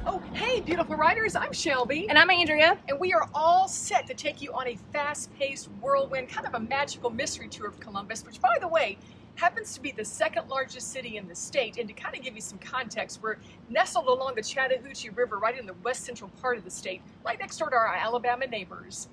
Oh, hey, beautiful riders, I'm Shelby. And I'm Andrea. And we are all set to take you on a fast-paced whirlwind, kind of a magical mystery tour of Columbus, which, by the way, happens to be the second largest city in the state. And to kind of give you some context, we're nestled along the Chattahoochee River right in the west central part of the state, right next door to our Alabama neighbors.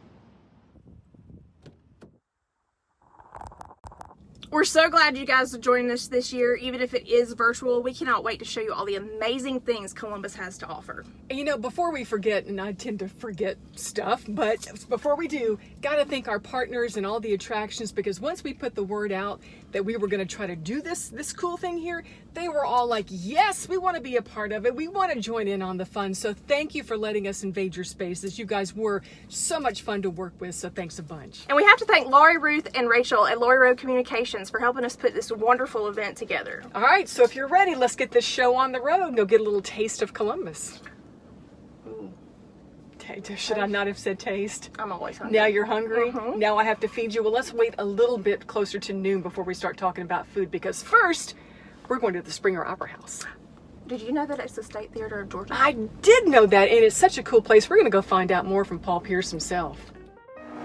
We're so glad you guys are joining us this year, even if it is virtual. We cannot wait to show you all the amazing things Columbus has to offer. You know, before we forget, and I tend to forget stuff, but before we do, gotta thank our partners and all the attractions, because once we put the word out that we were gonna try to do this cool thing here, they were all like, yes, we wanna be a part of it. We wanna join in on the fun. So thank you for letting us invade your spaces. You guys were so much fun to work with, so thanks a bunch. And we have to thank Laurie, Ruth, and Rachel at Laurie Road Communications for helping us put this wonderful event together. All right, so if you're ready, let's get this show on the road and go get a little taste of Columbus. Ooh. Should I not have said taste? I'm always hungry. Now you're hungry? Mm-hmm. Now I have to feed you? Well, let's wait a little bit closer to noon before we start talking about food, because first, we're going to the Springer Opera House. Did you know that it's the State Theater of Georgia? I did know that, and it's such a cool place. We're going to go find out more from Paul Pierce himself.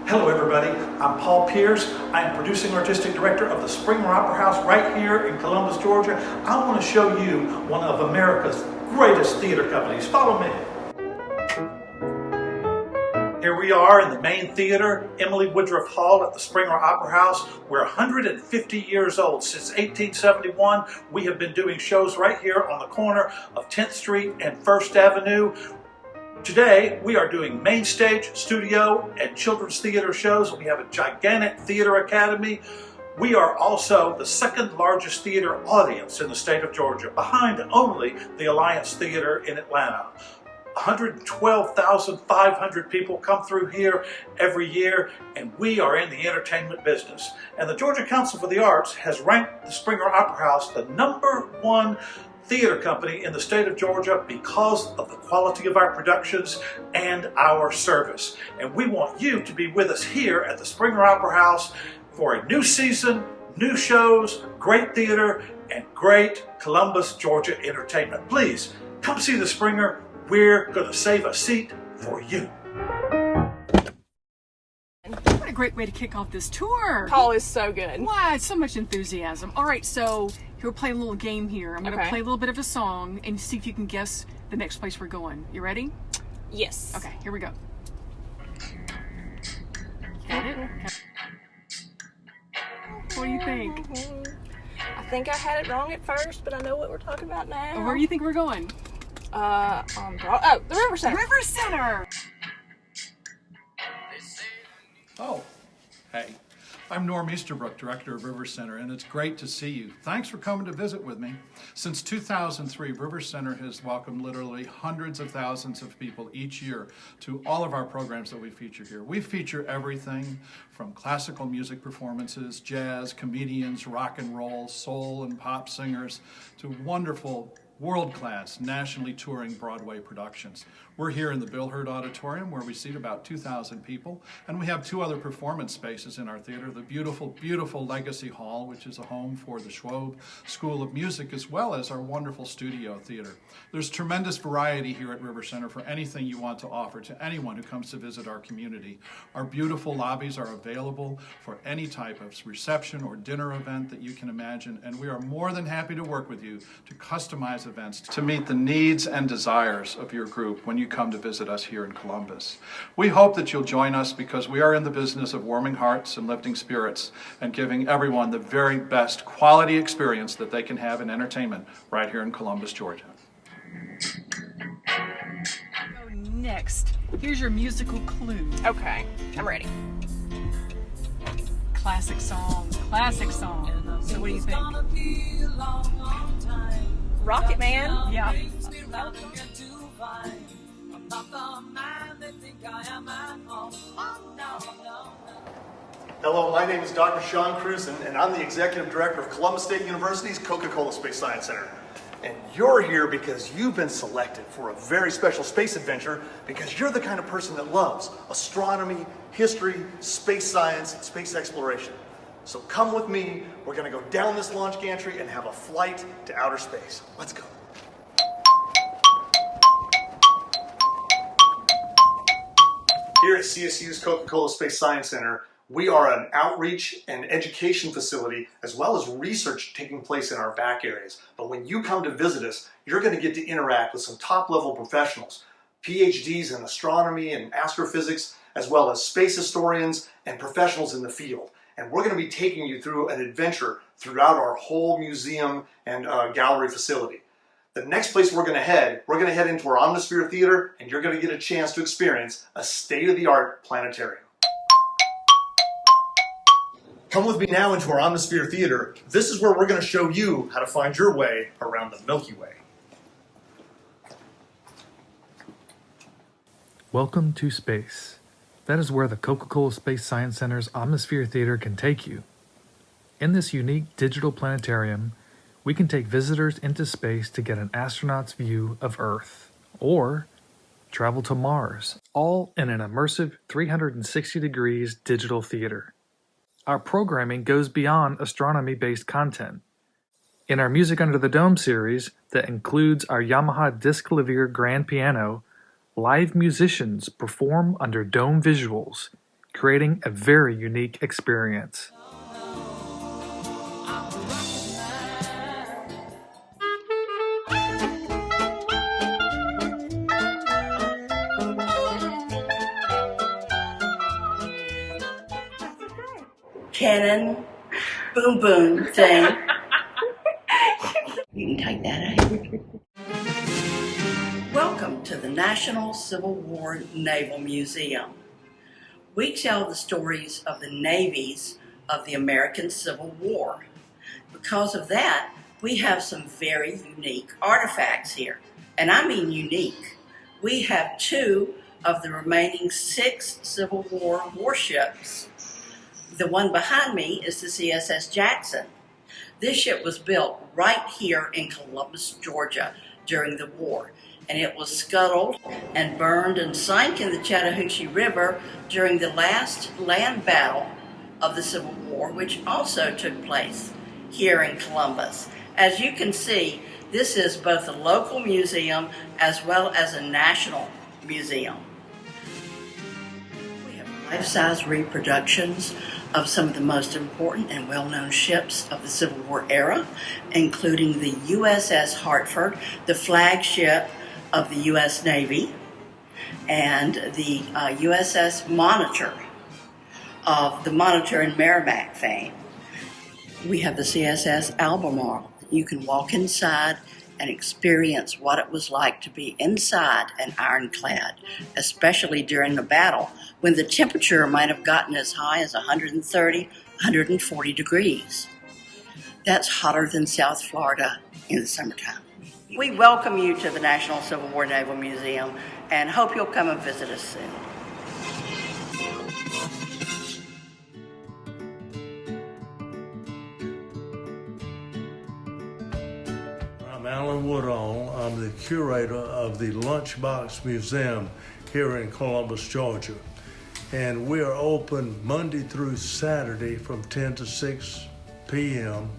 Hello everybody, I'm Paul Pierce. I'm producing artistic director of the Springer Opera House right here in Columbus, Georgia. I want to show you one of America's greatest theater companies. Follow me. Here we are in the main theater, Emily Woodruff Hall at the Springer Opera House. We're 150 years old. Since 1871, we have been doing shows right here on the corner of 10th Street and 1st Avenue. Today, we are doing main stage, studio, and children's theater shows. We have a gigantic theater academy. We are also the second largest theater audience in the state of Georgia, behind only the Alliance Theater in Atlanta. 112,500 people come through here every year, and we are in the entertainment business. And the Georgia Council for the Arts has ranked the Springer Opera House the #1 theater company in the state of Georgia because of the quality of our productions and our service. And we want you to be with us here at the Springer Opera House for a new season, new shows, great theater, and great Columbus, Georgia entertainment. Please come see the Springer. We're going to save a seat for you. What a great way to kick off this tour. Paul is so good. Wow, so much enthusiasm. All right, so we're playing a little game here. I'm going to play a little bit of a song and see if you can guess the next place we're going. You ready? Yes. Okay, here we go. Got it? What do you think? I think I had it wrong at first, but I know what we're talking about now. Where do you think we're going? The River Center. River Center! Oh, hey. I'm Norm Easterbrook, Director of River Center, and it's great to see you. Thanks for coming to visit with me. Since 2003, River Center has welcomed literally hundreds of thousands of people each year to all of our programs that we feature here. We feature everything from classical music performances, jazz, comedians, rock and roll, soul and pop singers, to wonderful world-class, nationally touring Broadway productions. We're here in the Bill Hurd Auditorium where we seat about 2,000 people, and we have two other performance spaces in our theater, the beautiful, beautiful Legacy Hall, which is a home for the Schwob School of Music, as well as our wonderful studio theater. There's tremendous variety here at River Center for anything you want to offer to anyone who comes to visit our community. Our beautiful lobbies are available for any type of reception or dinner event that you can imagine, and we are more than happy to work with you to customize events to meet the needs and desires of your group when you come to visit us here in Columbus. We hope that you'll join us because we are in the business of warming hearts and lifting spirits and giving everyone the very best quality experience that they can have in entertainment right here in Columbus, Georgia. Go next. Here's your musical clue. Okay, I'm ready. Classic song, classic song. So what do you think? Rocket Man. Yeah. Hello, my name is Dr. Sean Cruz, and I'm the Executive Director of Columbus State University's Coca-Cola Space Science Center. And you're here because you've been selected for a very special space adventure because you're the kind of person that loves astronomy, history, space science, and space exploration. So come with me, we're gonna go down this launch gantry and have a flight to outer space. Let's go. Here at CSU's Coca-Cola Space Science Center, we are an outreach and education facility as well as research taking place in our back areas. But when you come to visit us, you're going to get to interact with some top-level professionals, PhDs in astronomy and astrophysics, as well as space historians and professionals in the field. And we're going to be taking you through an adventure throughout our whole museum and gallery facility. The next place we're going to head into our Omnisphere Theater, and you're going to get a chance to experience a state-of-the-art planetarium. Come with me now into our Omnisphere Theater. This is where we're going to show you how to find your way around the Milky Way. Welcome to space. That is where the Coca-Cola Space Science Center's Omnisphere Theater can take you. In this unique digital planetarium, we can take visitors into space to get an astronaut's view of Earth, or travel to Mars, all in an immersive 360 degrees digital theater. Our programming goes beyond astronomy-based content. In our Music Under the Dome series that includes our Yamaha Disclavier grand piano, live musicians perform under dome visuals, creating a very unique experience. Cannon, boom boom thing. You can take that out. Welcome to the National Civil War Naval Museum. We tell the stories of the navies of the American Civil War. Because of that, we have some very unique artifacts here. And I mean unique. We have 2 of the remaining 6 Civil War warships. The one behind me is the CSS Jackson. This ship was built right here in Columbus, Georgia during the war, and it was scuttled and burned and sank in the Chattahoochee River during the last land battle of the Civil War, which also took place here in Columbus. As you can see, this is both a local museum as well as a national museum. We have life-size reproductions of some of the most important and well-known ships of the Civil War era, including the USS Hartford, the flagship of the U.S. Navy, and the USS Monitor of the Monitor and Merrimack fame. We have the CSS Albemarle. You can walk inside and experience what it was like to be inside an ironclad, especially during the battle, when the temperature might have gotten as high as 130, 140 degrees. That's hotter than South Florida in the summertime. We welcome you to the National Civil War Naval Museum and hope you'll come and visit us soon. I'm Alan Woodall. I'm the curator of the Lunchbox Museum here in Columbus, Georgia. And we are open Monday through Saturday from 10 to 6 p.m.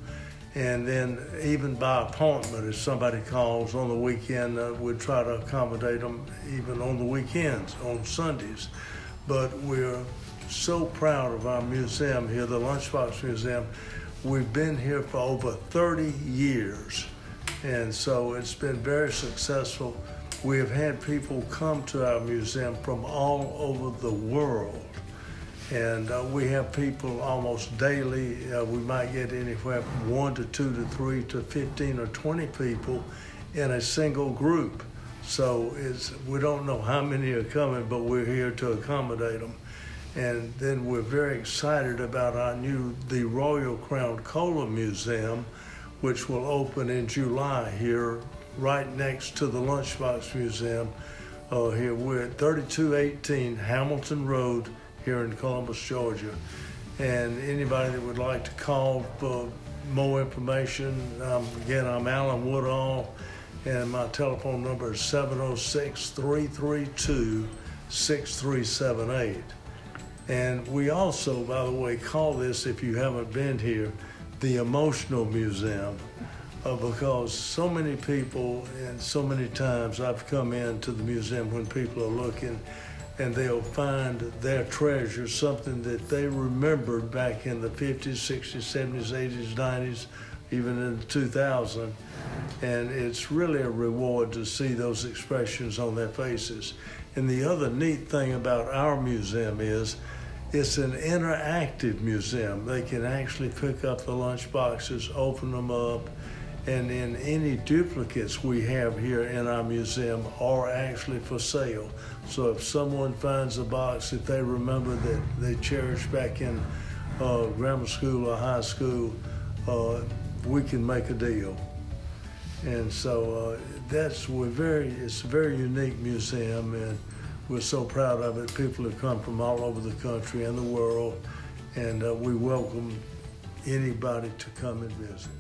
And then even by appointment, if somebody calls on the weekend, we try to accommodate them even on the weekends, on Sundays. But we're so proud of our museum here, the Lunchbox Museum. We've been here for over 30 years. And so it's been very successful. We have had people come to our museum from all over the world. And we have people almost daily. We might get anywhere from 1 to 2 to 3 to 15 or 20 people in a single group. So we don't know how many are coming, but we're here to accommodate them. And then we're very excited about the Royal Crown Cola Museum, which will open in July here, right next to the Lunchbox Museum. Here we're at 3218 Hamilton Road here in Columbus, Georgia. And anybody that would like to call for more information, again, I'm Alan Woodall, and my telephone number is 706-332-6378. And we also, by the way, call this, if you haven't been here, the Emotional Museum, because so many people and so many times I've come into the museum when people are looking and they'll find their treasure, something that they remembered back in the 50s, 60s, 70s, 80s, 90s, even in 2000. And it's really a reward to see those expressions on their faces. And the other neat thing about our museum is it's an interactive museum. They can actually pick up the lunch boxes, open them up, and then any duplicates we have here in our museum are actually for sale. So if someone finds a box that they remember that they cherished back in grammar school or high school, we can make a deal. And so it's a very unique museum, and we're so proud of it. People have come from all over the country and the world, and we welcome anybody to come and visit.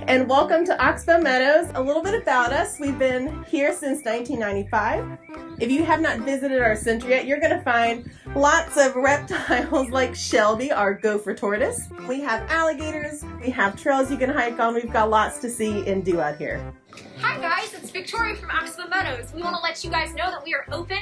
And welcome to Oxbow Meadows. A little bit about us. We've been here since 1995. If you have not visited our center yet, you're going to find lots of reptiles like Shelby, our gopher tortoise. We have alligators. We have trails you can hike on. We've got lots to see and do out here. Hi guys, it's Victoria from Oxbow Meadows. We want to let you guys know that we are open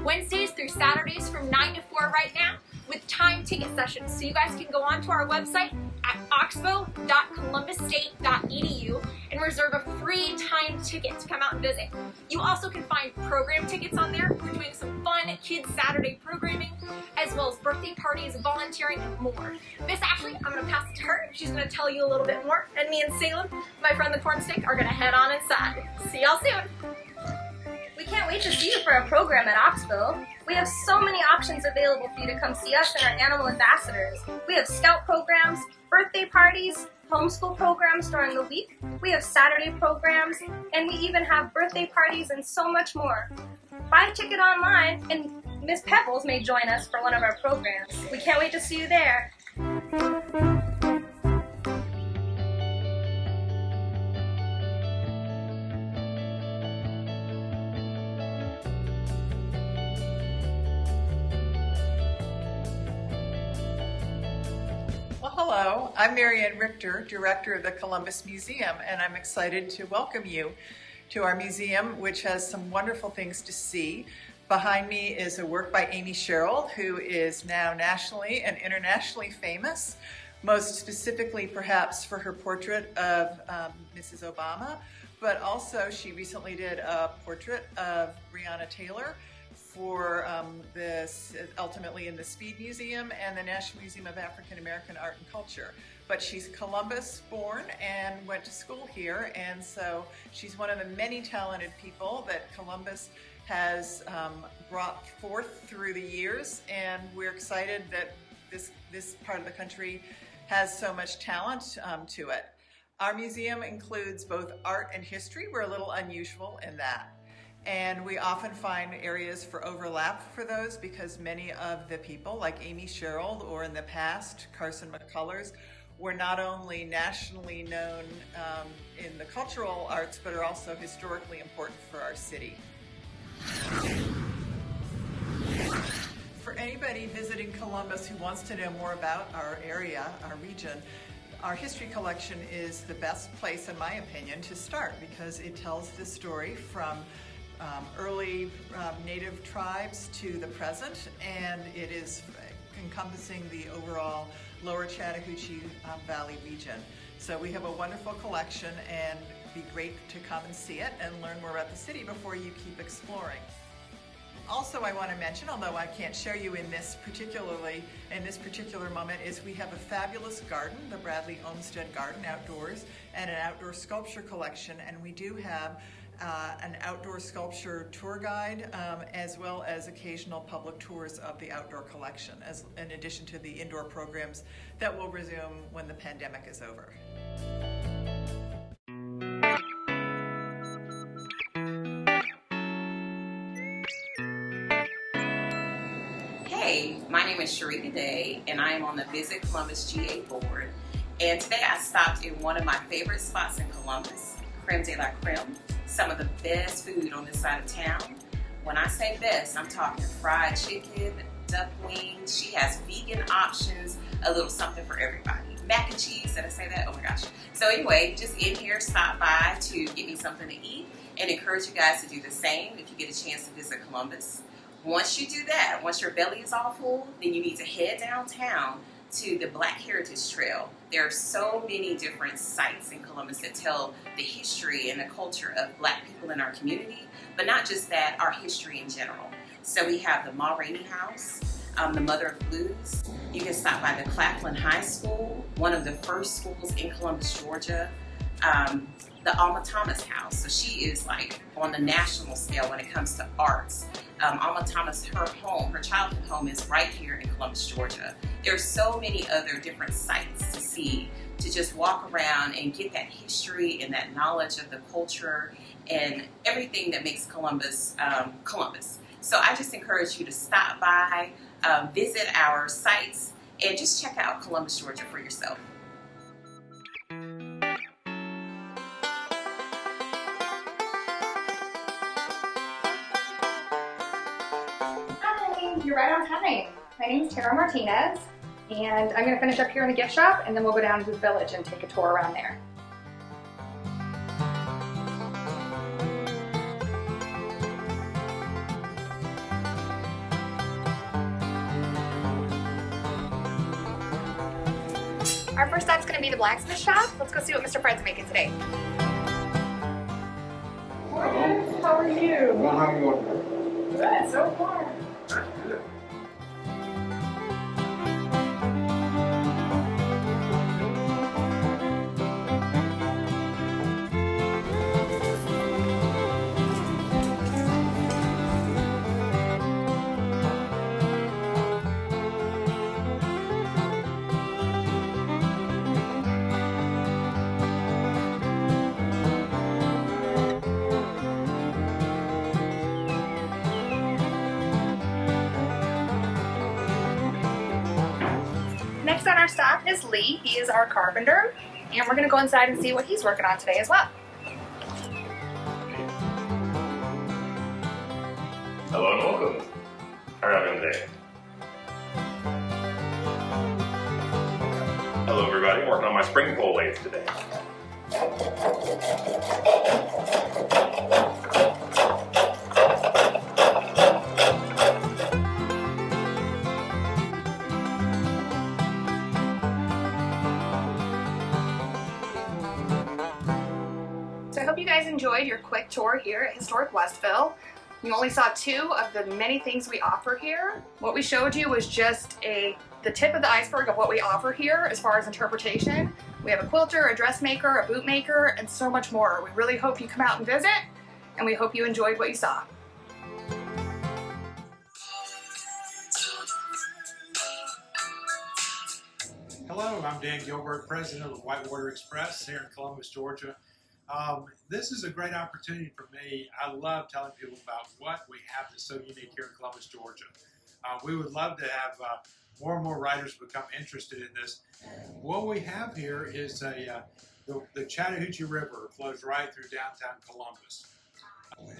Wednesdays through Saturdays from 9 to 4 right now with time ticket sessions. So you guys can go onto our website at oxbow.columbusstate.edu and reserve a free timed ticket to come out and visit. You also can find program tickets on there. We're doing some fun Kids Saturday programming, as well as birthday parties, volunteering, and more. Miss Ashley, I'm going to pass it to her. She's going to tell you a little bit more. And me and Salem, my friend the Cornstick, are going to head on inside. See y'all soon. We can't wait to see you for a program at Oxbow. We have so many options available for you to come see us and our animal ambassadors. We have scout programs, birthday parties, homeschool programs during the week. We have Saturday programs, and we even have birthday parties and so much more. Buy a ticket online, and Miss Pebbles may join us for one of our programs. We can't wait to see you there. Hello, I'm Marianne Richter, Director of the Columbus Museum, and I'm excited to welcome you to our museum, which has some wonderful things to see. Behind me is a work by Amy Sherrill, who is now nationally and internationally famous, most specifically perhaps for her portrait of Mrs. Obama, but also she recently did a portrait of Breonna Taylor for this ultimately in the Speed Museum and the National Museum of African American Art and Culture. But she's Columbus born and went to school here, and so she's one of the many talented people that Columbus has brought forth through the years, and we're excited that this part of the country has so much talent to it. Our museum includes both art and history. We're a little unusual in that. And we often find areas for overlap for those because many of the people, like Amy Sherrill or in the past, Carson McCullers, were not only nationally known in the cultural arts, but are also historically important for our city. For anybody visiting Columbus who wants to know more about our area, our region, our history collection is the best place, in my opinion, to start because it tells the story from early native tribes to the present, and it is encompassing the overall lower Chattahoochee Valley region. So we have a wonderful collection, and it'd be great to come and see it and learn more about the city before you keep exploring. Also, I want to mention, although I can't show you in this particular moment, is we have a fabulous garden, the Bradley Olmsted Garden outdoors, and an outdoor sculpture collection, and we do have an outdoor sculpture tour guide, as well as occasional public tours of the outdoor collection, in addition to the indoor programs that will resume when the pandemic is over. Hey, my name is Sharika Day, and I am on the Visit Columbus GA board. And today I stopped in one of my favorite spots in Columbus, Creme de la Creme. Some of the best food on this side of town. When I say best, I'm talking fried chicken, duck wings. She has vegan options, a little something for everybody. Mac and cheese, did I say that? Oh my gosh. So anyway, just in here, stop by to get me something to eat and encourage you guys to do the same if you get a chance to visit Columbus. Once you do that, once your belly is all full, then you need to head downtown to the Black Heritage Trail. There are so many different sites in Columbus that tell the history and the culture of Black people in our community, but not just that, our history in general. So we have the Ma Rainey House, the Mother of Blues. You can stop by the Claflin High School, one of the first schools in Columbus, Georgia. The Alma Thomas House. So she is like on the national scale when it comes to arts. Alma Thomas, her home, her childhood home is right here in Columbus, Georgia. There's so many other different sites to see, to just walk around and get that history and that knowledge of the culture and everything that makes Columbus, Columbus. So I just encourage you to stop by, visit our sites, and just check out Columbus, Georgia for yourself. You're right on time. My name is Tara Martinez, and I'm going to finish up here in the gift shop, and then we'll go down to the village and take a tour around there. Our first stop's going to be the blacksmith shop. Let's go see what Mr. Fred's making today. Hello. How are you? Well, how are you doing? Good, so far. Next on our stop is Lee. He is our carpenter, and we're going to go inside and see what he's working on today as well. Hello and welcome. How are you doing today? Hello everybody, I'm working on my spring pole lathe today. So I hope you guys enjoyed your quick tour here at Historic Westville. You only saw 2 of the many things we offer here. What we showed you was just the tip of the iceberg of what we offer here as far as interpretation. We have a quilter, a dressmaker, a boot maker, and so much more. We really hope you come out and visit, and we hope you enjoyed what you saw. Hello, I'm Dan Gilbert, president of Whitewater Express here in Columbus, Georgia. This is a great opportunity for me. I love telling people about what we have that's so unique here in Columbus, Georgia. We would love to have more and more riders become interested in this. What we have here is the Chattahoochee River flows right through downtown Columbus.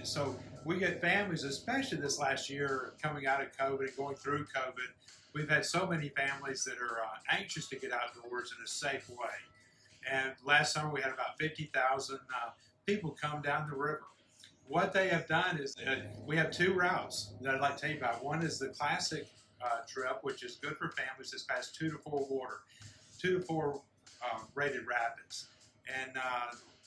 So we get families, especially this last year, coming out of COVID and going through COVID. We've had so many families that are anxious to get outdoors in a safe way. And last summer we had about 50,000 people come down the river. What they have done is we have 2 routes that I'd like to tell you about. One is the classic trip, which is good for families. This has 2 to 4 water, 2 to 4 rated rapids. And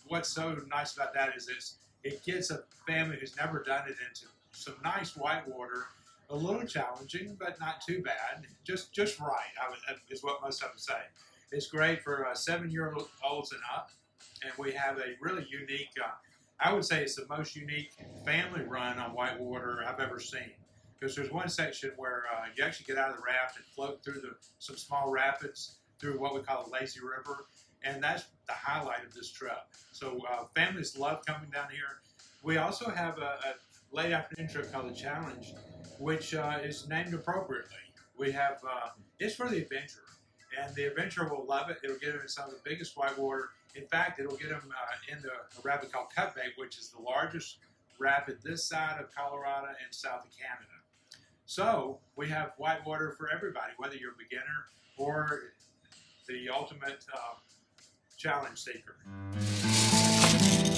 what's so nice about that is it gets a family who's never done it into some nice whitewater. A little challenging, but not too bad. Just right, is what most of them say. It's great for 7-year-olds and up, and we have a really unique, I would say it's the most unique family run on whitewater I've ever seen. Because there's one section where you actually get out of the raft and float through some small rapids through what we call a lazy river, and that's the highlight of this trip. So families love coming down here. We also have a late afternoon trip called the Challenge, which is named appropriately. We have, it's for the adventurer. And the adventurer will love it. It'll get them in some of the biggest whitewater. In fact, it'll get them into a rapid called Cutbank, which is the largest rapid this side of Colorado and south of Canada. So we have whitewater for everybody, whether you're a beginner or the ultimate challenge seeker.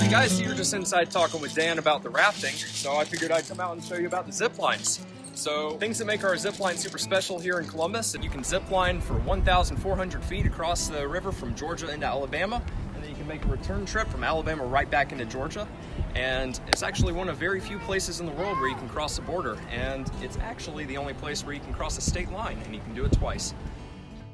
Hey guys, you were just inside talking with Dan about the rafting, so I figured I'd come out and show you about the zip lines. So things that make our zip line super special here in Columbus, you can zip line for 1,400 feet across the river from Georgia into Alabama, and then you can make a return trip from Alabama right back into Georgia. And it's actually one of very few places in the world where you can cross the border, and it's actually the only place where you can cross a state line, and you can do it twice.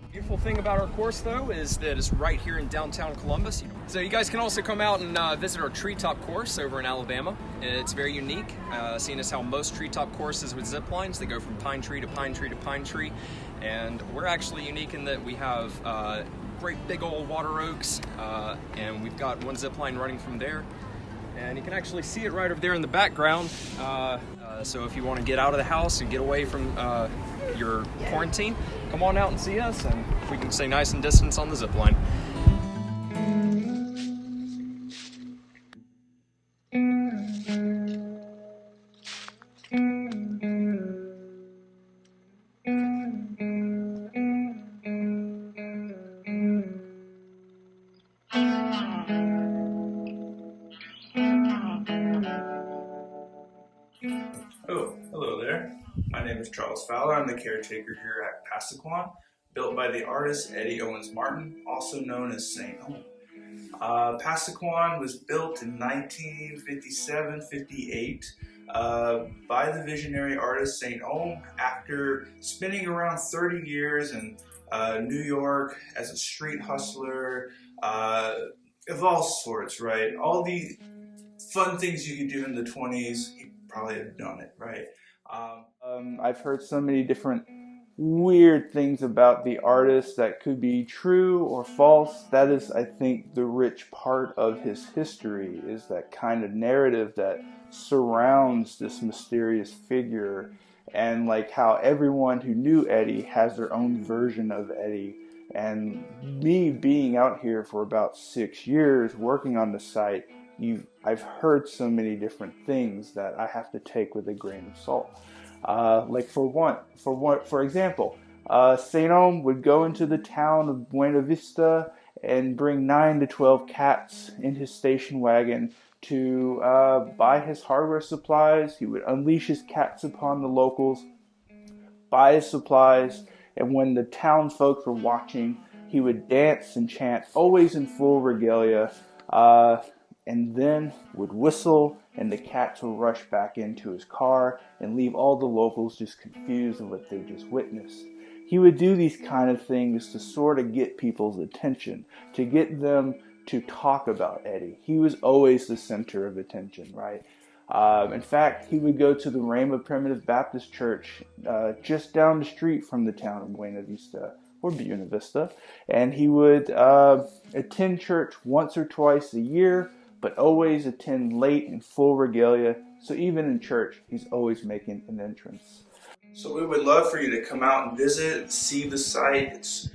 The beautiful thing about our course, though, is that it's right here in downtown Columbus. So you guys can also come out and visit our treetop course over in Alabama. It's very unique, seeing as how most treetop courses with zip lines, they go from pine tree to pine tree to pine tree. And we're actually unique in that we have great big old water oaks, and we've got one zip line running from there. And you can actually see it right over there in the background. So if you want to get out of the house and get away from your quarantine, come on out and see us, and we can stay nice and distant on the zip line. Oh, hello there. My name is Charles Fowler. I'm the caretaker here at Pasaquan, built by the artist Eddie Owens Martin, also known as St. Ohm. Pasaquan was built in 1957-58 by the visionary artist St. Ohm after spending around 30 years in New York as a street hustler, of all sorts, right? All the fun things you could do in the 20s, he probably have done it, right? I've heard so many different weird things about the artist that could be true or false. That is, I think, the rich part of his history, is that kind of narrative that surrounds this mysterious figure, and like how everyone who knew Eddie has their own version of Eddie. And me being out here for about 6 years working on the site, I've heard so many different things that I have to take with a grain of salt. Like for example, St. Ohm would go into the town of Buena Vista and bring 9 to 12 cats in his station wagon to buy his hardware supplies. He would unleash his cats upon the locals, buy his supplies, and when the town folks were watching, he would dance and chant, always in full regalia, and then would whistle, and the cats would rush back into his car and leave all the locals just confused at what they just witnessed. He would do these kind of things to sort of get people's attention, to get them to talk about Eddie. He was always the center of attention, right? In fact, he would go to the Creme Primitive Baptist Church just down the street from the town of Buena Vista, and he would attend church once or twice a year, but always attend late in full regalia. So even in church, he's always making an entrance. So we would love for you to come out and visit, see the site.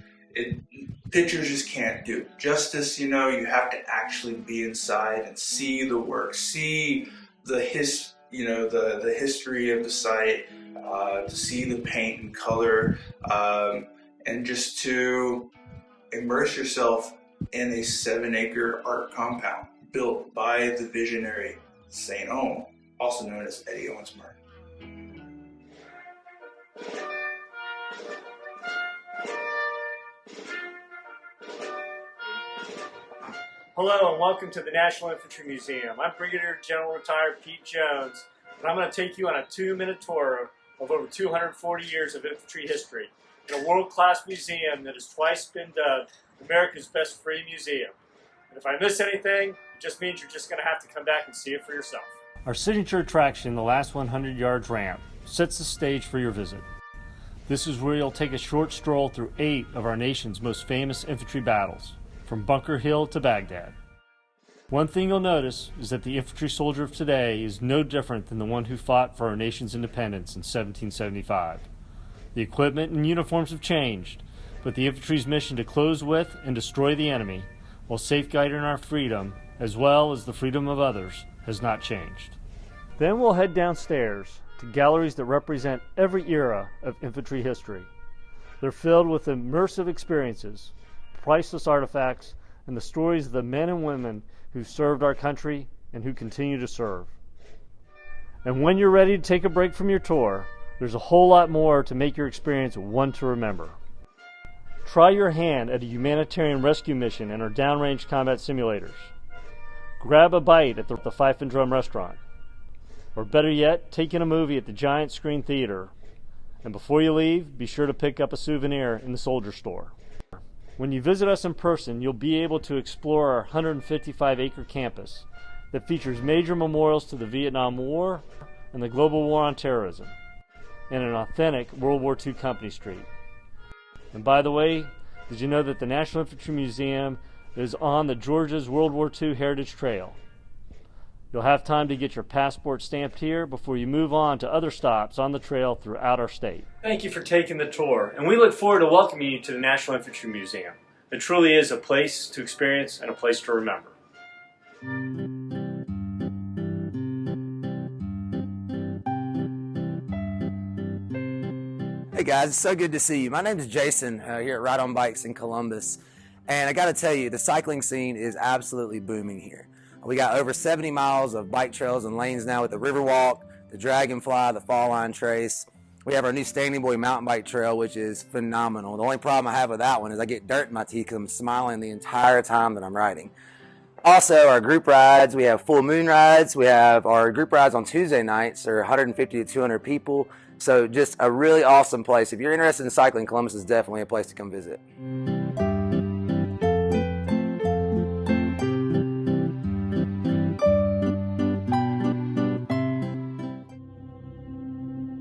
Pictures just can't do justice. You have to actually be inside and see the work, see the history of the site, to see the paint and color, and just to immerse yourself in a 7-acre art compound built by the visionary St. Ohm, also known as Eddie Owens Martin. Hello and welcome to the National Infantry Museum. I'm Brigadier General Retired Pete Jones, and I'm going to take you on a 2-minute tour of over 240 years of infantry history in a world-class museum that has twice been dubbed America's best free museum. And if I miss anything, it just means you're just going to have to come back and see it for yourself. Our signature attraction, the last 100 yards ramp, sets the stage for your visit. This is where you'll take a short stroll through 8 of our nation's most famous infantry battles, from Bunker Hill to Baghdad. One thing you'll notice is that the infantry soldier of today is no different than the one who fought for our nation's independence in 1775. The equipment and uniforms have changed, but the infantry's mission to close with and destroy the enemy while safeguarding our freedom, as well as the freedom of others, has not changed. Then we'll head downstairs to galleries that represent every era of infantry history. They're filled with immersive experiences, priceless artifacts, and the stories of the men and women who served our country and who continue to serve. And when you're ready to take a break from your tour, there's a whole lot more to make your experience one to remember. Try your hand at a humanitarian rescue mission in our downrange combat simulators. Grab a bite at the Fife and Drum restaurant. Or better yet, take in a movie at the Giant Screen Theater. And before you leave, be sure to pick up a souvenir in the Soldier Store. When you visit us in person, you'll be able to explore our 155-acre campus that features major memorials to the Vietnam War and the global war on terrorism, and an authentic World War II Company Street. And by the way, did you know that the National Infantry Museum is on the Georgia's World War II Heritage Trail? You'll have time to get your passport stamped here before you move on to other stops on the trail throughout our state. Thank you for taking the tour, and we look forward to welcoming you to the National Infantry Museum. It truly is a place to experience and a place to remember. Hey guys, it's so good to see you. My name is Jason here at Ride on Bikes in Columbus, and I got to tell you, the cycling scene is absolutely booming here. We got over 70 miles of bike trails and lanes now with the Riverwalk, the Dragonfly, the Fall Line Trace. We have our new Standing Boy mountain bike trail, which is phenomenal. The only problem I have with that one is I get dirt in my teeth because I'm smiling the entire time that I'm riding. Also, our group rides, we have full moon rides. We have our group rides on Tuesday nights. They're 150 to 200 people. So just a really awesome place. If you're interested in cycling, Columbus is definitely a place to come visit.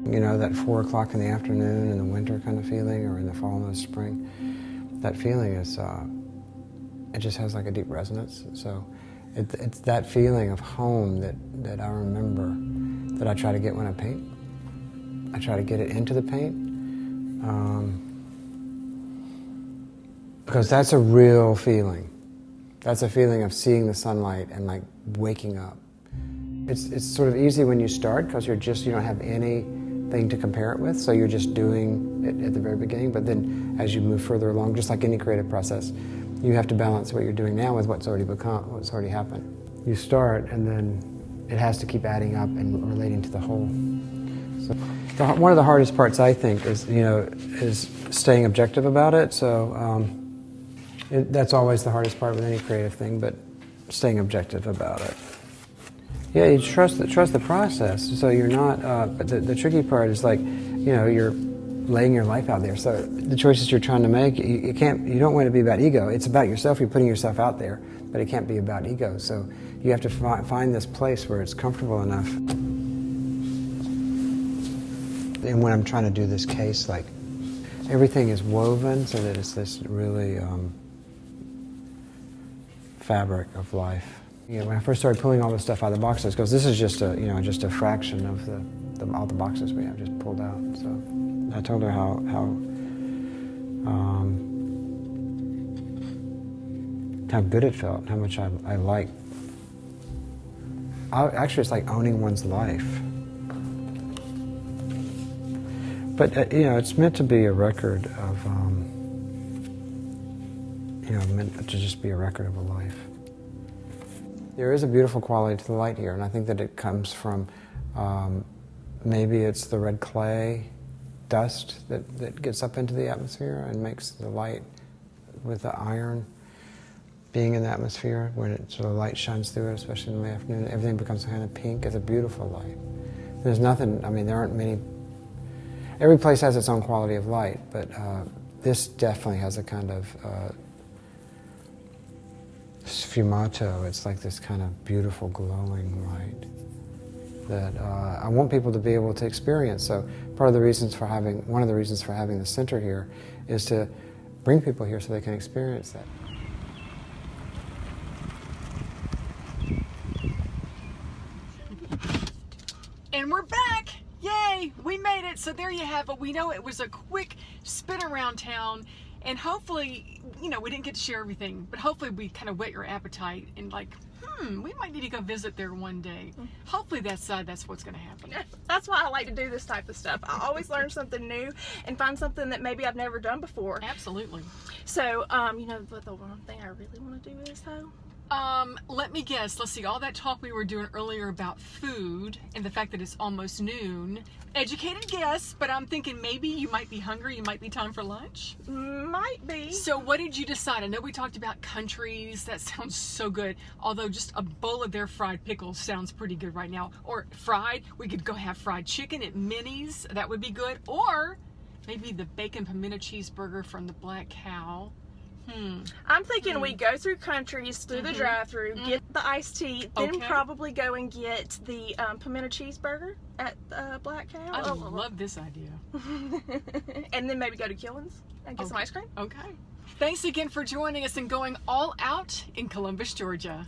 You know, that 4 o'clock in the afternoon in the winter kind of feeling, or in the fall and the spring, that feeling is, it just has like a deep resonance. So it's that feeling of home that I remember, that I try to get when I paint. I try to get it into the paint, because that's a real feeling. That's a feeling of seeing the sunlight and like waking up. It's sort of easy when you start because you don't have anything to compare it with, so you're just doing it at the very beginning. But then as you move further along, just like any creative process, you have to balance what you're doing now with what's already happened. You start, and then it has to keep adding up and relating to the whole. So one of the hardest parts, I think, is staying objective about it. So that's always the hardest part with any creative thing, but staying objective about it. Yeah, you trust the process. So you're not. But the tricky part is you're laying your life out there. So the choices you're trying to make, you don't want it to be about ego. It's about yourself. You're putting yourself out there, but it can't be about ego. So you have to find this place where it's comfortable enough. And when I'm trying to do this case, like, everything is woven so that it's this really fabric of life. When I first started pulling all this stuff out of the boxes, because this is just a fraction of all the boxes we have just pulled out. So I told her how good it felt, how much I liked. Actually, it's like owning one's life. But it's meant to be a record of, meant to just be a record of a life. There is a beautiful quality to the light here, and I think that it comes from, maybe it's the red clay dust that gets up into the atmosphere and makes the light with the iron being in the atmosphere, when the light shines through it, especially in the afternoon, everything becomes kind of pink. It's a beautiful light. There's nothing, there aren't many. Every place has its own quality of light, but this definitely has a kind of sfumato. It's like this kind of beautiful glowing light that I want people to be able to experience. So one of the reasons for having the center here is to bring people here so they can experience that. And we're back! Yay! We made it! So there you have it. We know it was a quick spin around town, And hopefully, you know, we didn't get to share everything, but hopefully we kind of whet your appetite and like, we might need to go visit there one day. Hopefully that's what's going to happen. That's why I like to do this type of stuff. I always learn something new and find something that maybe I've never done before. Absolutely. So, you know, but the one thing I really want to do is, though, let me guess. Let's see. All that talk we were doing earlier about food and the fact that it's almost noon. Educated guess, but I'm thinking maybe you might be hungry. You might be time for lunch. Might be. So what did you decide? I know we talked about countries. That sounds so good. Although just a bowl of their fried pickles sounds pretty good right now. Or fried. We could go have fried chicken at Minnie's. That would be good. Or maybe the bacon pimento cheeseburger from the Black Cow. I'm thinking we go through countries, through the drive-thru, get the iced tea, then probably go and get the pimento cheeseburger at Black Cow. I love this idea. And then maybe go to Killen's and get some ice cream. Okay. Thanks again for joining us and going all out in Columbus, Georgia.